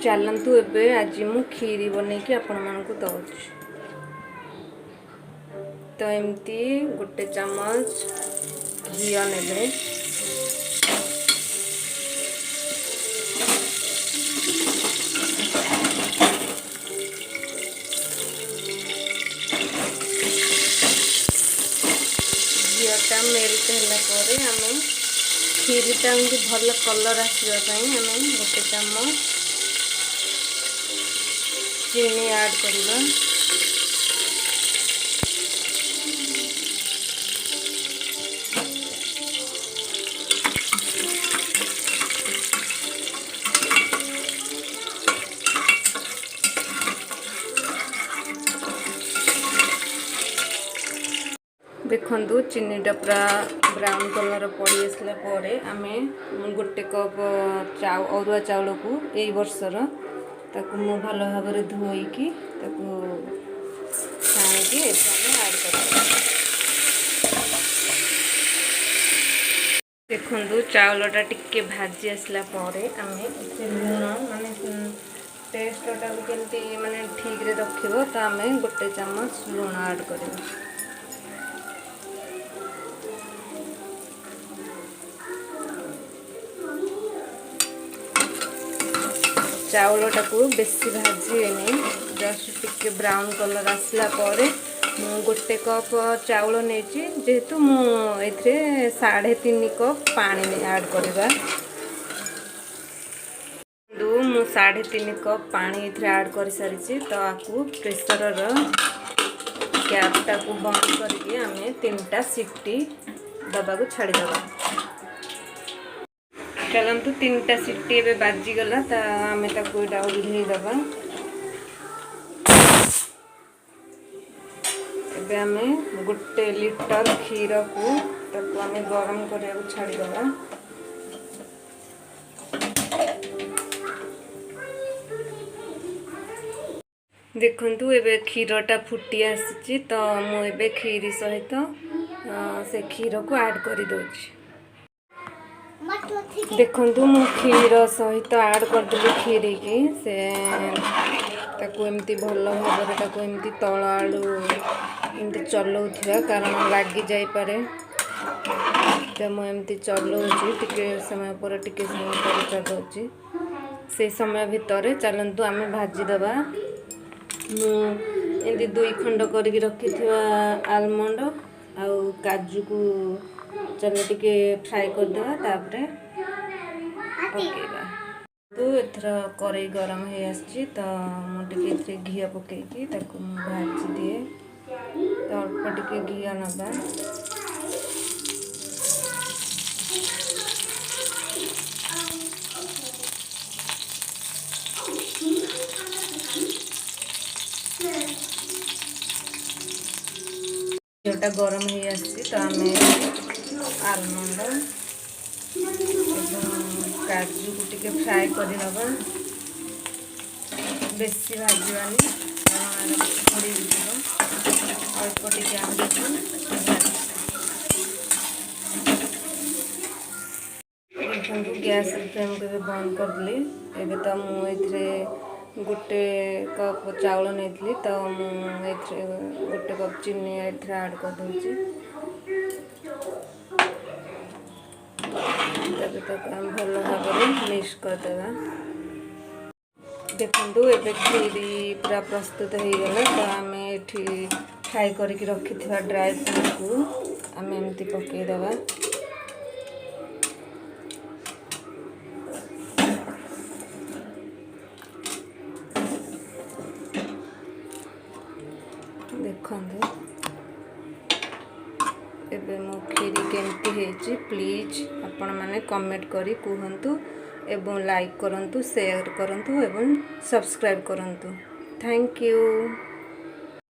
चलतु एबे आज मु खीरी बने कि आपण मानकु दउछि। तो एमती गोटे चम्मच घी नेबे, घीटा मेल्ट होला परे आमे खीरीटा भल कलर आसवाई आम गोटे चम्मच चीनी ऐड करवा। देखु चीनीटा पूरा ब्राउन कलर पड़ी आसला आमे गोटे कप अरुआ चाउल को यही वर्षर ताकू मु भल भाव धोईकी छाणिकी ऐड कर। देखु चाउलटा टिके भाजी आसला आमे लुण माने टेस्टटा केमती माने ठीक रे रखिबो तो आमे गोटे चम्मच लुण ऐड करबो। चाउलटा को बेसी भाजी जस्ट टिके ब्राउन कलर आसला मु गोटे कप चाउल नहीं जेहेतु मुझे 3.5 कप पानी ऐड करवा। मु 3.5 कप पानी ऐड कर सारी तो आपको प्रेसर कैपटा को बंद करके आमे 3टा सीटी दबा को छाड़ीदबा। चलतु 3टा सीटी ए बाजीगला आम ओल्हेदबा। एबे आमे गोटे लिटर क्षीर को आमे गरम करिया छाड़ीदबा। देखु एबे क्षीरटा फुटी आसी तो मुझे खीरी सहित से क्षीर को ऐड कर दउछि। देखु मु क्षीर सहित ऐड करदेली खीरी की से एमती भल भाव एमती तल आड़ू एमती चलाउथिबा कारण लगी जाई पारे। तो मुझे चलाऊँगी टिके समय पर चलाऊँगी से समय भितर चलतु आम भाजीदबा। मुझे 2 खंड करके रखी आलमंड आउ काजू को चलो टिके फ्राई करदेवा तापरे पकेगा। तो एथर कड़ाई गरम हो आसी तो मुझे घी पकईकी भाजी दिए तो अल्प टिके घी नबा। घीटा गरम हो आसी तो आम आलमंड काजू को टिके फ्राई करदबा। बेसी भाजवानी थोड़ी अल्प टिके गैस फ्लेम को बंद करदेली। एबे तो मुझे गोटे कप चाउल नहीं तो मुझे गोटे कप चीनी ऐड कर दूँगी। भल भाव मिक्स करदेवा। देखु एबे खीरी पूरा प्रस्तुत हो गला तो आम ये फ्राई करके रखी ड्राई फ्रूट को आम एमती पकईदबा। देखु एबे मो खीरी केमती हेची प्लीज आपण माने कमेंट करी कहंतु एवं लाइक करंतु शेयर करंतु एवं सब्सक्राइब करंतु। Thank you.